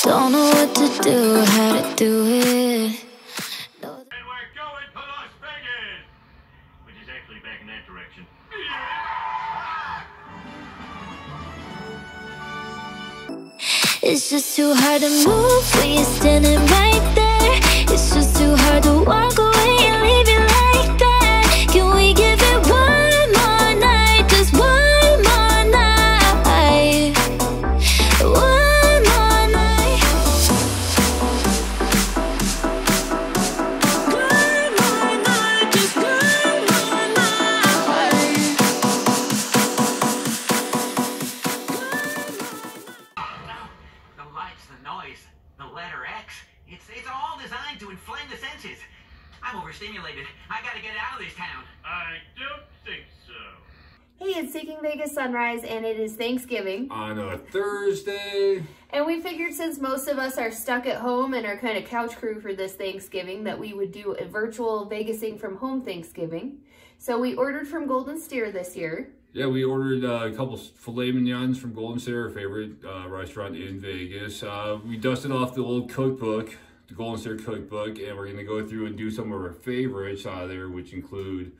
Don't know what to do, how to do it. And we're going to Las Vegas, which is actually back in that direction. It's just too hard to move when you're standing right there. It's just too hard to walk away and leave it like that. Can we give it one more night? Just one more night. One more night. One more night. Just one more night. The lights, the noise, the letter X. It's all designed to inflame the senses. I'm overstimulated. I gotta get out of this town. I don't think so. Hey, it's Seeking Vegas Sunrise, and it is Thanksgiving. On a Thursday. And we figured since most of us are stuck at home and are kind of couch crew for this Thanksgiving, that we would do a virtual Vegasing from home Thanksgiving. So we ordered from Golden Steer this year. Yeah, we ordered a couple filet mignons from Golden Steer, our favorite restaurant in Vegas. We dusted off the old cookbook, the Golden Steer cookbook, and we're going to go through and do some of our favorites out of there, which include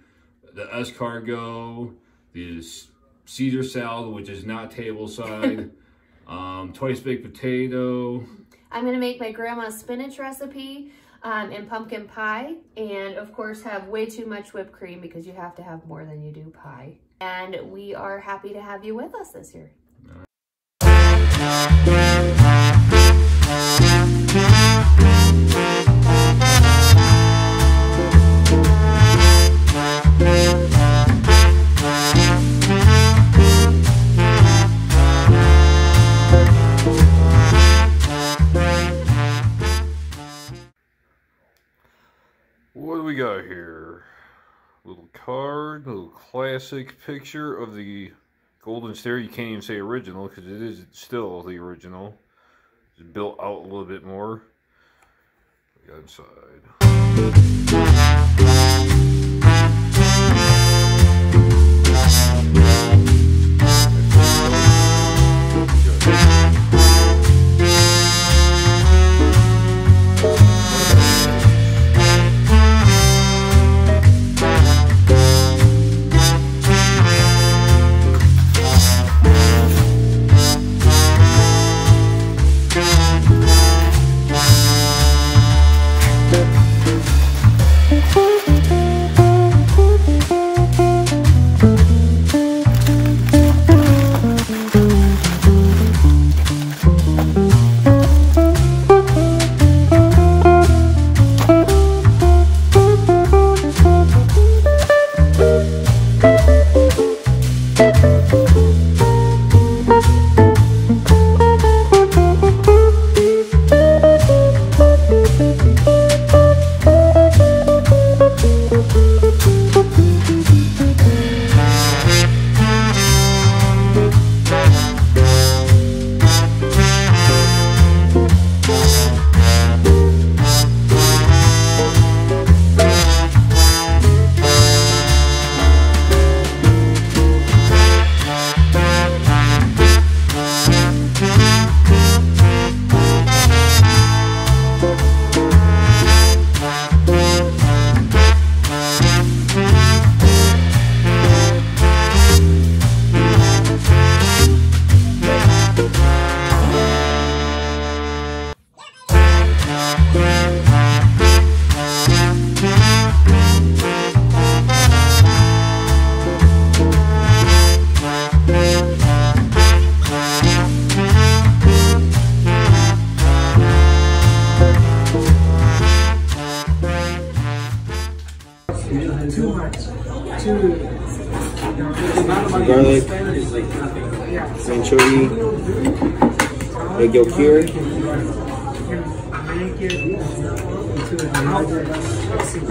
the escargot, the Caesar salad, which is not table side, twice baked potato. I'm going to make my grandma's spinach recipe and pumpkin pie, and of course have way too much whipped cream because you have to have more than you do pie. And we are happy to have you with us this year. What do we got here? Little card, little classic picture of the Golden Steer. You can't even say original because it is still the original. It's built out a little bit more. We got inside. Garlic, anchovy, egg yolk here.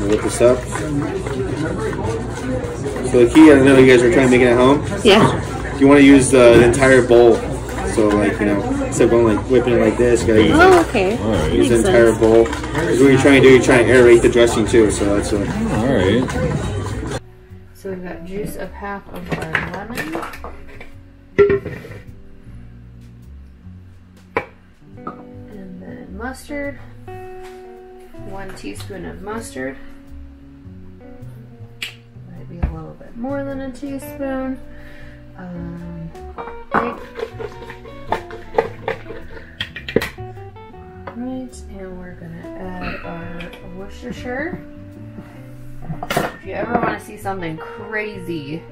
Whip this up. So the key, I know you guys are trying to make it at home. Yeah. You want to use the entire bowl. So like, you know, instead of going like whipping it like this, you gotta use, okay. Use the entire bowl. Because what you're trying to do, you're trying to aerate the dressing too. So that's Alright. So we've got juice of half of our lemon. And mustard. 1 teaspoon of mustard. Might be a little bit more than a teaspoon. Okay. Right, and we're gonna add our Worcestershire. If you ever want to see something crazy,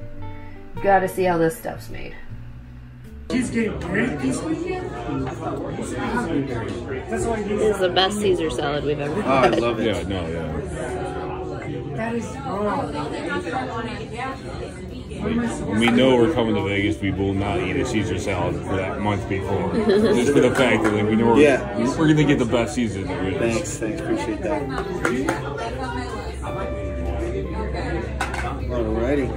you gotta see how this stuff's made. He's getting great this weekend. That's why This is the best Caesar salad we've ever Oh, I had. love it. Yeah, no, yeah. that is wrong. We know we're coming to Vegas. We will not eat a Caesar salad for that month before. Just for the fact that like, we know we're going to get the best Caesar there is. Thanks, appreciate that. Alrighty.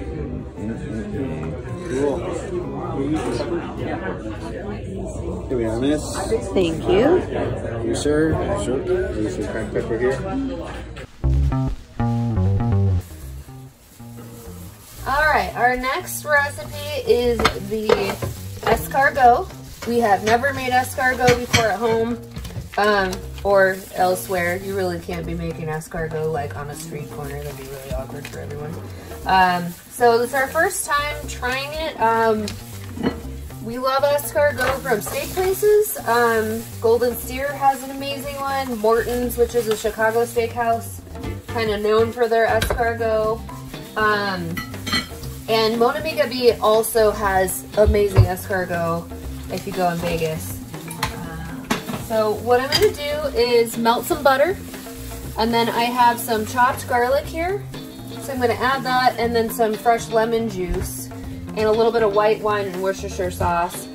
Cool. Here we are, miss. Thank you. You, sir. Sure. Maybe some cracked pepper here. Alright, our next recipe is the escargot. We have never made escargot before at home or elsewhere. You really can't be making escargot like on a street corner. That'd be really awkward for everyone. So this is our first time trying it. We love escargot from steak places. Golden Steer has an amazing one. Morton's, which is a Chicago steakhouse, kind of known for their escargot. And Mona Mi Gabi also has amazing escargot if you go in Vegas. So what I'm going to do is melt some butter, and then I have some chopped garlic here. So I'm going to add that, and then some fresh lemon juice, and a little bit of white wine and Worcestershire sauce,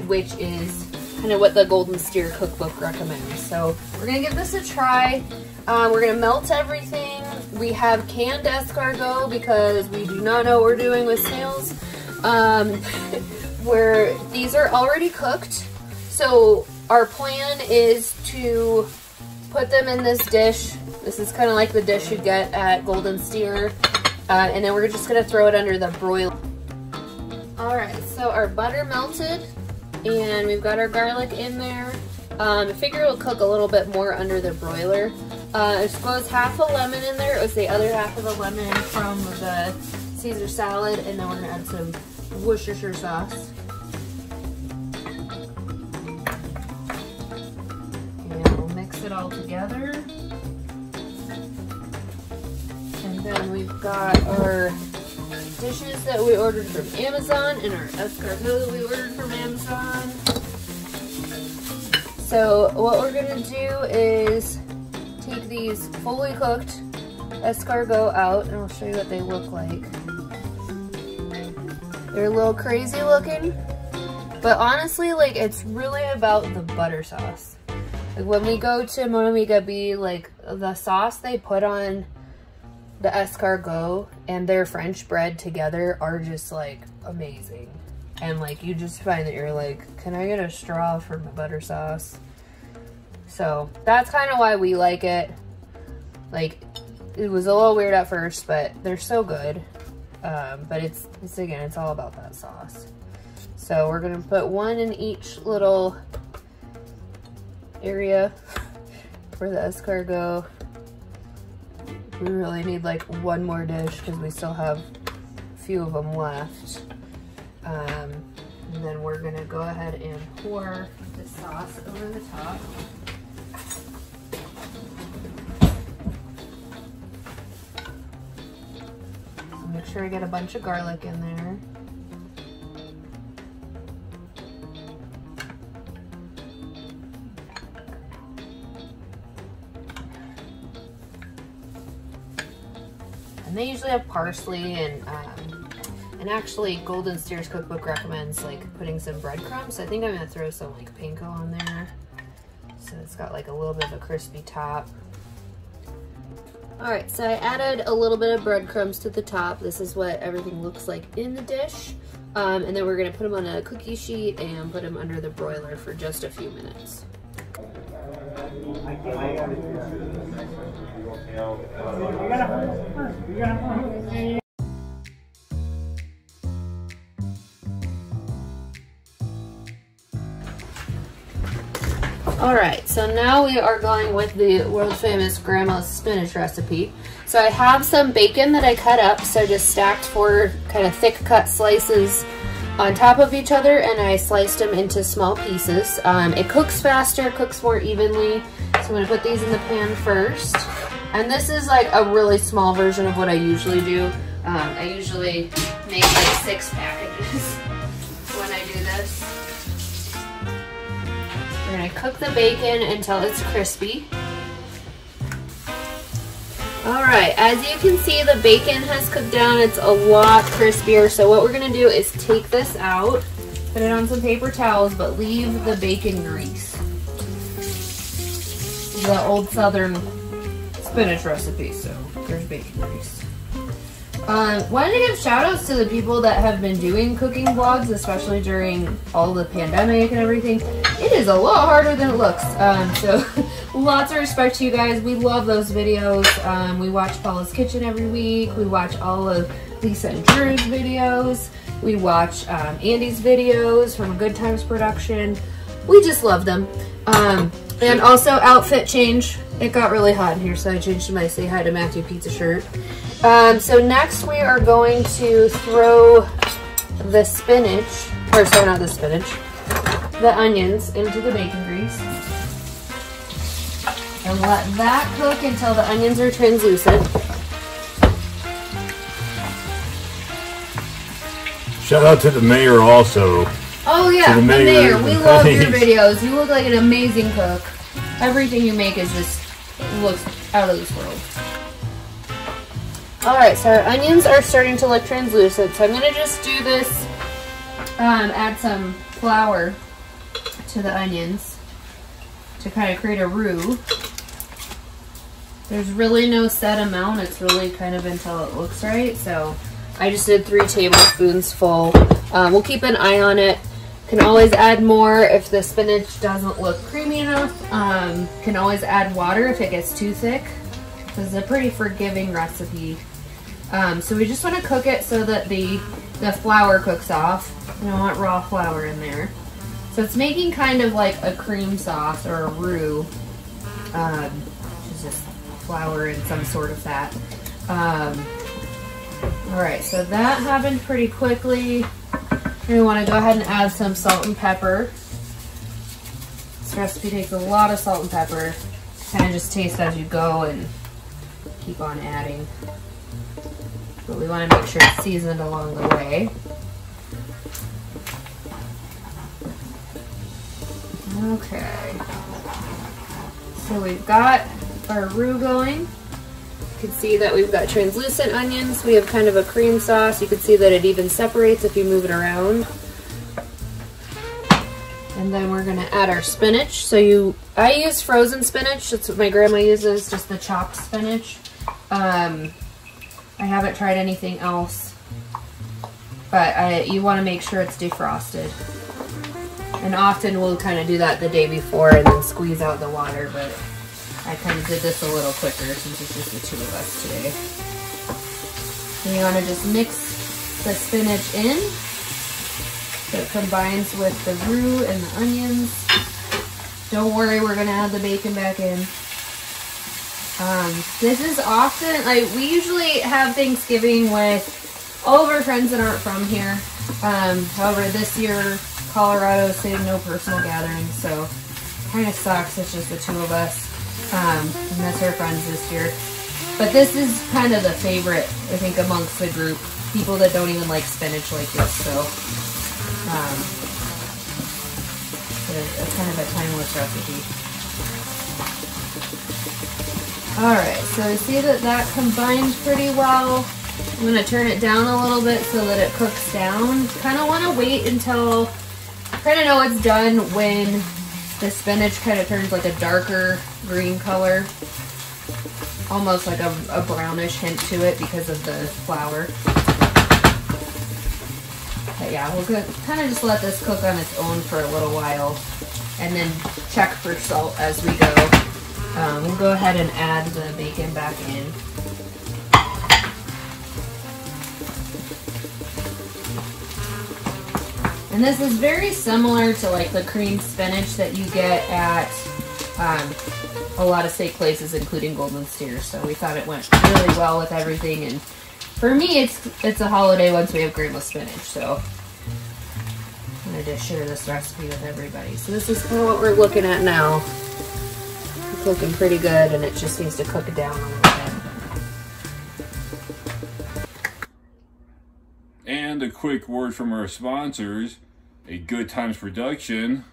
which is kind of what the Golden Steer cookbook recommends. So we're going to give this a try. We're going to melt everything. We have canned escargot because we do not know what we're doing with snails. Where these are already cooked. So our plan is to put them in this dish. This is kind of like the dish you get at Golden Steer. And then we're just going to throw it under the broiler. Alright, so our butter melted and we've got our garlic in there. I figure it'll cook a little bit more under the broiler. I suppose half a lemon in there. It was the other half of the lemon from the Caesar salad, and then we're gonna add some Worcestershire sauce. And we'll mix it all together. And then we've got our dishes that we ordered from Amazon and our escargot that we ordered from Amazon. So what we're gonna do is take these fully cooked escargot out, and I'll show you what they look like. They're a little crazy looking, but honestly, like, it's really about the butter sauce. Like, when we go to Mona Mi Gabi, like, the sauce they put on the escargot and their French bread together are just, like, amazing. And, like, you just find that you're like, can I get a straw for my butter sauce? So that's kind of why we like it. Like, it was a little weird at first, but they're so good. But it's again, it's all about that sauce. So we're gonna put one in each little area for the escargot. We really need like one more dish because we still have a few of them left. And then we're gonna go ahead and pour the sauce over the top. So make sure I get a bunch of garlic in there. And they usually have parsley and actually Golden Steer's cookbook recommends like putting some breadcrumbs. So I think I'm gonna throw some like panko on there. So it's got like a little bit of a crispy top. All right, so I added a little bit of breadcrumbs to the top. This is what everything looks like in the dish. And then we're gonna put them on a cookie sheet and put them under the broiler for just a few minutes. Alright, so now we are going with the world famous grandma's spinach recipe. So I have some bacon that I cut up, so I just stacked 4 kind of thick cut slices on top of each other, and I sliced them into small pieces. It cooks faster, cooks more evenly, so I'm going to put these in the pan first. And this is like a really small version of what I usually do. I usually make like 6 packages when I do this. We're going to cook the bacon until it's crispy. Alright, as you can see, the bacon has cooked down. It's a lot crispier. So what we're going to do is take this out, put it on some paper towels, but leave the bacon grease. The old Southern spinach recipe, so there's bacon grease. Wanted to give shout outs to the people that have been doing cooking vlogs, especially during all the pandemic and everything. It is a lot harder than it looks. So lots of respect to you guys. We love those videos. We watch Paula's Kitchen every week. We watch all of Lisa and Drew's videos. We watch Andy's videos from Good Times Production. We just love them. And also outfit change. It got really hot in here, so I changed my Say Hi to Matthew Pizza shirt. So next we are going to throw the spinach, or sorry, not the spinach, the onions into the bacon grease. And let that cook until the onions are translucent. Shout out to the mayor also. Oh yeah, the mayor. We love your videos. You look like an amazing cook. Everything you make is just looks out of this world. Alright, so our onions are starting to look translucent, so I'm going to just do this, add some flour to the onions to kind of create a roux. There's really no set amount, it's really kind of until it looks right, so I just did 3 tablespoons full. We'll keep an eye on it. Can always add more if the spinach doesn't look creamy enough. Can always add water if it gets too thick. This is a pretty forgiving recipe. So we just want to cook it so that the flour cooks off. We don't want raw flour in there. So it's making kind of like a cream sauce or a roux, which is just flour and some sort of fat. Alright, so that happened pretty quickly. We want to go ahead and add some salt and pepper. This recipe takes a lot of salt and pepper. Kind of just taste as you go and keep on adding. But we want to make sure it's seasoned along the way. Okay. So we've got our roux going. You can see that we've got translucent onions. We have kind of a cream sauce. You can see that it even separates if you move it around. And then we're going to add our spinach. So I use frozen spinach. That's what my grandma uses, just the chopped spinach. I haven't tried anything else, but you want to make sure it's defrosted. And often we'll kind of do that the day before and then squeeze out the water, but I kind of did this a little quicker since it's just the 2 of us today. And you want to just mix the spinach in so it combines with the roux and the onions. Don't worry, we're going to add the bacon back in. This is often, like, we usually have Thanksgiving with all of our friends that aren't from here. However, this year, Colorado is saying no personal gatherings, so kind of sucks. It's just the 2 of us. And that's our friends this year. But this is kind of the favorite, I think, amongst the group. People that don't even like spinach like this, so it's kind of a timeless recipe. Alright, so we see that that combined pretty well. I'm going to turn it down a little bit so that it cooks down. Kind of want to wait until, kind of know it's done when the spinach kind of turns like a darker green color. Almost like a brownish hint to it because of the flour. But yeah, we'll kind of just let this cook on its own for a little while and then check for salt as we go. We'll go ahead and add the bacon back in. And this is very similar to like the creamed spinach that you get at a lot of steak places, including Golden Steer. So we thought it went really well with everything. And for me, it's a holiday once we have Grandma spinach. So I wanted to share this recipe with everybody. So this is kind of what we're looking at now. It's looking pretty good, and it just needs to cook it down a little bit. And a quick word from our sponsors, a Good Times Production.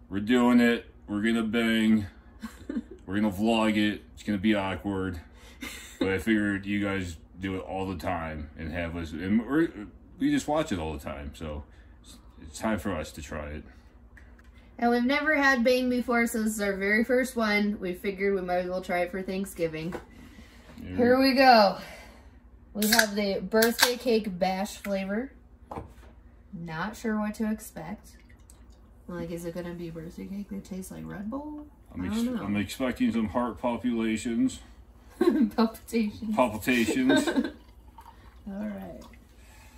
We're doing it. We're gonna bang. We're gonna vlog it. It's gonna be awkward, but I figured you guys do it all the time and have us, and we just watch it all the time. So it's time for us to try it. And we've never had bang before, so this is our very first one. We figured we might as well try it for Thanksgiving. Yeah. Here we go. We have the birthday cake bash flavor. Not sure what to expect. Like, is it gonna be birthday cake that tastes like Red Bull? I don't know. I'm expecting some heart palpitations. Palpitations. Palpitations. All right.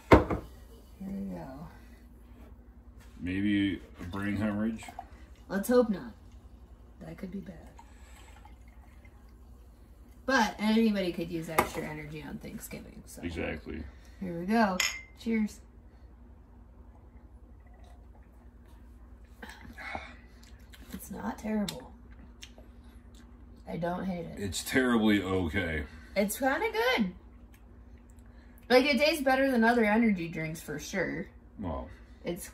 Here we go. Maybe a brain hemorrhage. Let's hope not. That could be bad. But anybody could use extra energy on Thanksgiving. So. Exactly. Here we go. Cheers. It's not terrible. I don't hate it. It's terribly okay. It's kind of good. Like, it tastes better than other energy drinks for sure. Well. It's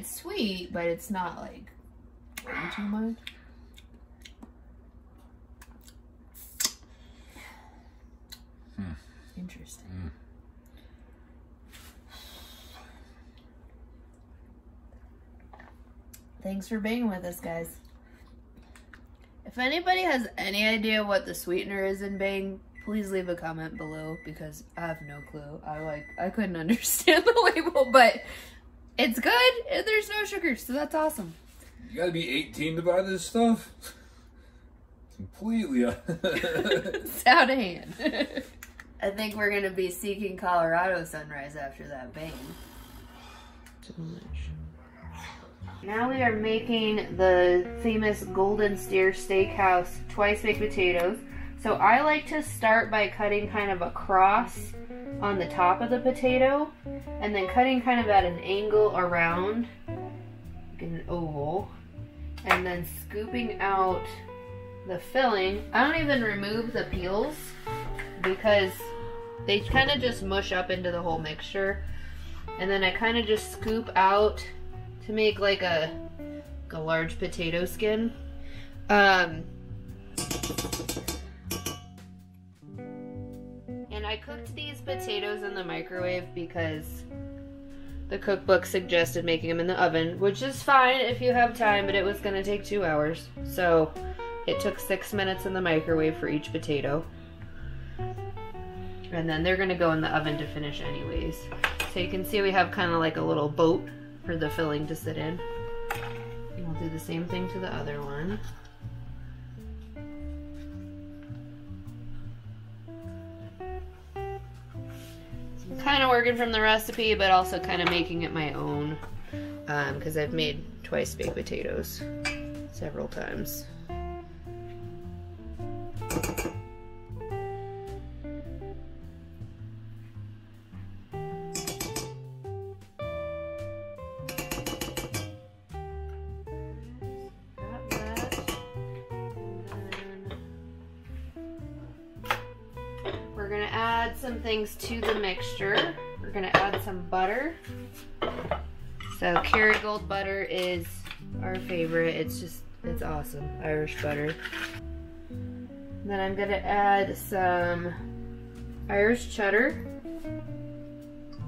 sweet, but it's not like way too much. Interesting. Thanks for being with us, guys. If anybody has any idea what the sweetener is in Bang, please leave a comment below, because I have no clue. I couldn't understand the label, but it's good and there's no sugar, so that's awesome. You gotta be 18 to buy this stuff? Completely it's out of hand. I think we're gonna be seeking Colorado sunrise after that Bang. Now we are making the famous Golden Steer Steakhouse twice baked potatoes. So I like to start by cutting kind of a cross on the top of the potato, and then cutting kind of at an angle around, like an oval, and then scooping out the filling. I don't even remove the peels because they kind of just mush up into the whole mixture. And then I kind of just scoop out to make like a large potato skin. And I cooked these potatoes in the microwave because the cookbook suggested making them in the oven, which is fine if you have time, but it was gonna take 2 hours. So it took 6 minutes in the microwave for each potato. And then they're gonna go in the oven to finish anyways. So you can see we have kind of like a little boat for the filling to sit in. And we'll do the same thing to the other one. So I'm kind of working from the recipe, but also kind of making it my own, because I've made twice baked potatoes several times. Some things to the mixture. We're gonna add some butter. So Kerrygold butter is our favorite. It's awesome. Irish butter. And then I'm gonna add some Irish cheddar.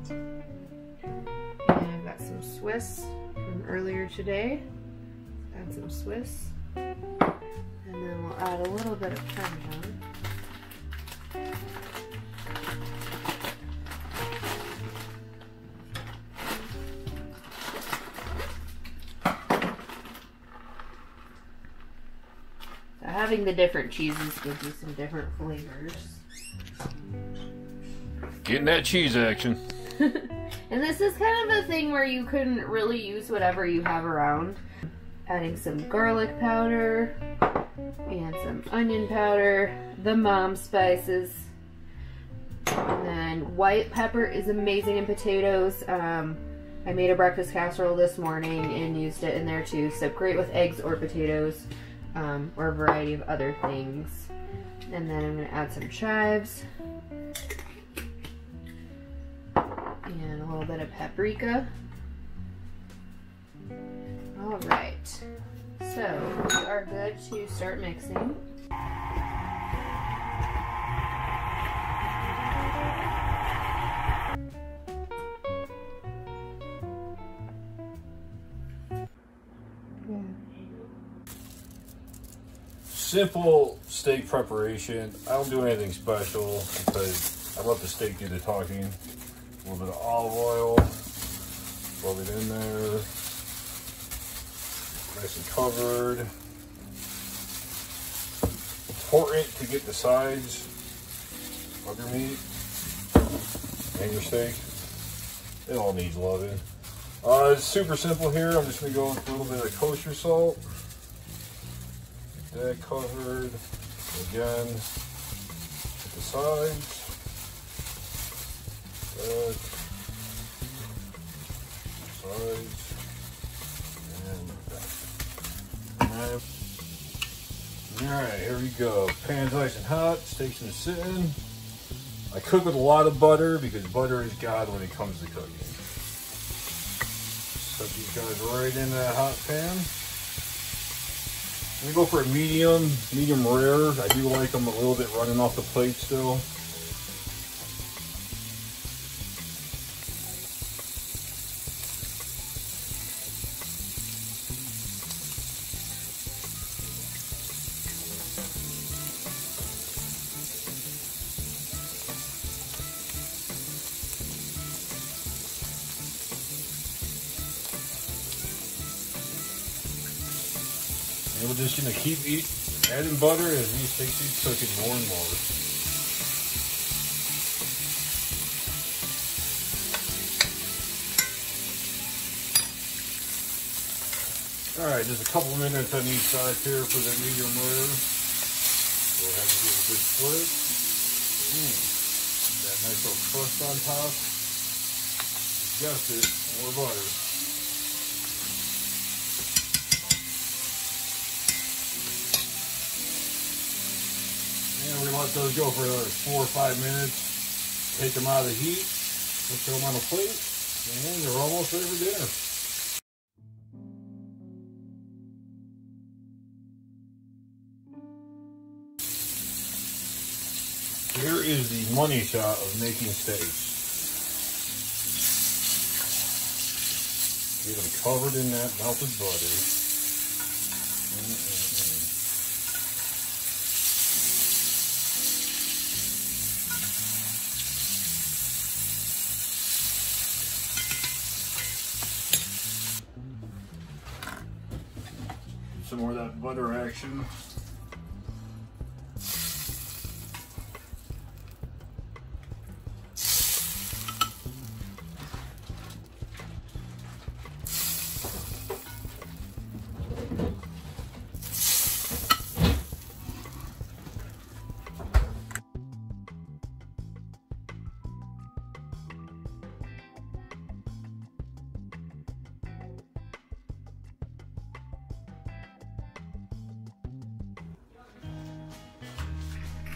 And I've got some Swiss from earlier today. Add some Swiss. And then we'll add a little bit of Parmesan. Having the different cheeses gives you some different flavors. Getting that cheese action. And this is kind of a thing where you couldn't really use whatever you have around. Adding some garlic powder and some onion powder, the mom spices. And then white pepper is amazing in potatoes. I made a breakfast casserole this morning and used it in there too. So great with eggs or potatoes, or a variety of other things. And then I'm gonna add some chives. And a little bit of paprika. All right, so we are good to start mixing. Simple steak preparation. I don't do anything special because I let the steak do the talking. A little bit of olive oil, rub it in there, nice and covered. Important to get the sides of your meat and your steak. It all needs loving. It's super simple here. I'm just gonna go with a little bit of kosher salt. Get that covered. Again, hit the sides. That. Sides. And back. Alright, here we go. Pan's nice and hot. Steak's been sitting. I cook with a lot of butter because butter is God when it comes to cooking. Set these guys right in that hot pan. I'm gonna go for a medium rare. I do like them a little bit running off the plate still. And we're just gonna keep adding butter as these steaks keep cooking more and more. All right, just a couple minutes on each side here for the medium rare. We'll have to give it a good split. That nice little crust on top. Just it, more butter. And we're gonna let those go for another 4 or 5 minutes. Take them out of the heat, put them on a plate, and they're almost ready for dinner. Here is the money shot of making steaks. Get them covered in that melted butter. Some more of that butter action.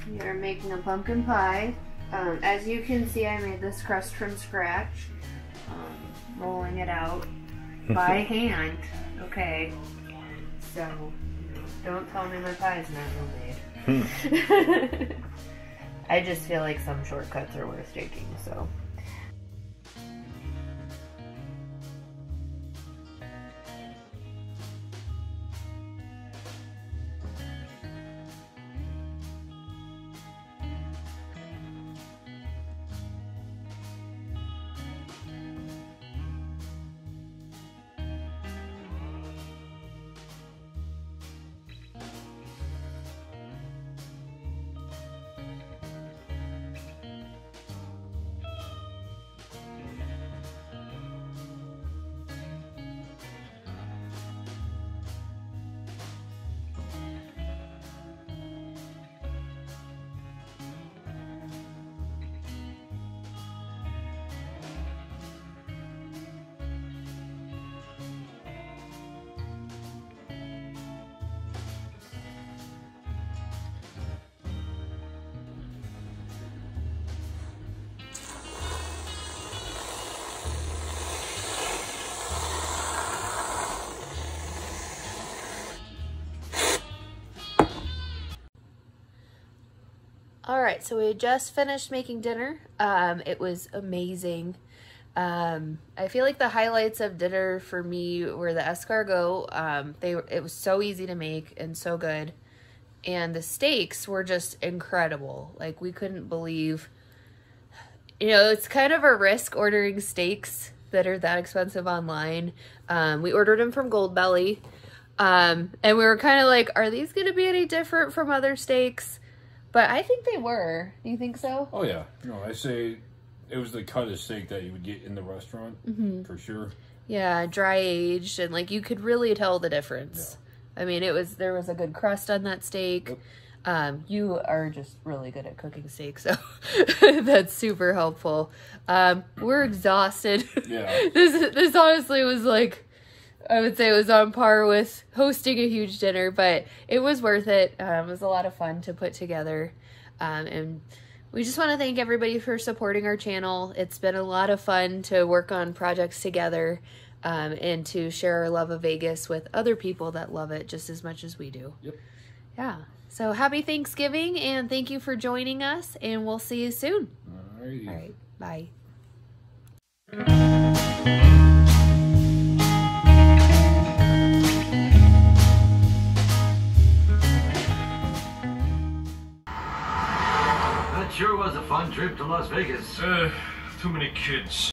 We are making a pumpkin pie. As you can see, I made this crust from scratch. Rolling it out by hand. Okay. So, don't tell me my pie's not well made. I just feel like some shortcuts are worth taking, so. right, so we just finished making dinner. It was amazing. I feel like the highlights of dinner for me were the escargot. It was so easy to make and so good. And the steaks were just incredible. Like, we couldn't believe, you know, it's kind of a risk ordering steaks that are that expensive online. We ordered them from Goldbelly. And we were kind of like, are these going to be any different from other steaks? But I think they were. Do you think so? Oh, yeah. No, I say it was the cut of steak that you would get in the restaurant, for sure. Yeah, dry aged, and like you could really tell the difference. Yeah. I mean, there was a good crust on that steak. Yep. You are just really good at cooking steak, so that's super helpful. We're exhausted. Yeah. This honestly was like, I would say it was on par with hosting a huge dinner, but it was worth it. It was a lot of fun to put together. And we just want to thank everybody for supporting our channel. It's been a lot of fun to work on projects together and to share our love of Vegas with other people that love it just as much as we do. Yep. Yeah. So happy Thanksgiving, and thank you for joining us, and we'll see you soon. All right. Bye. That sure was a fun trip to Las Vegas. Too many kids.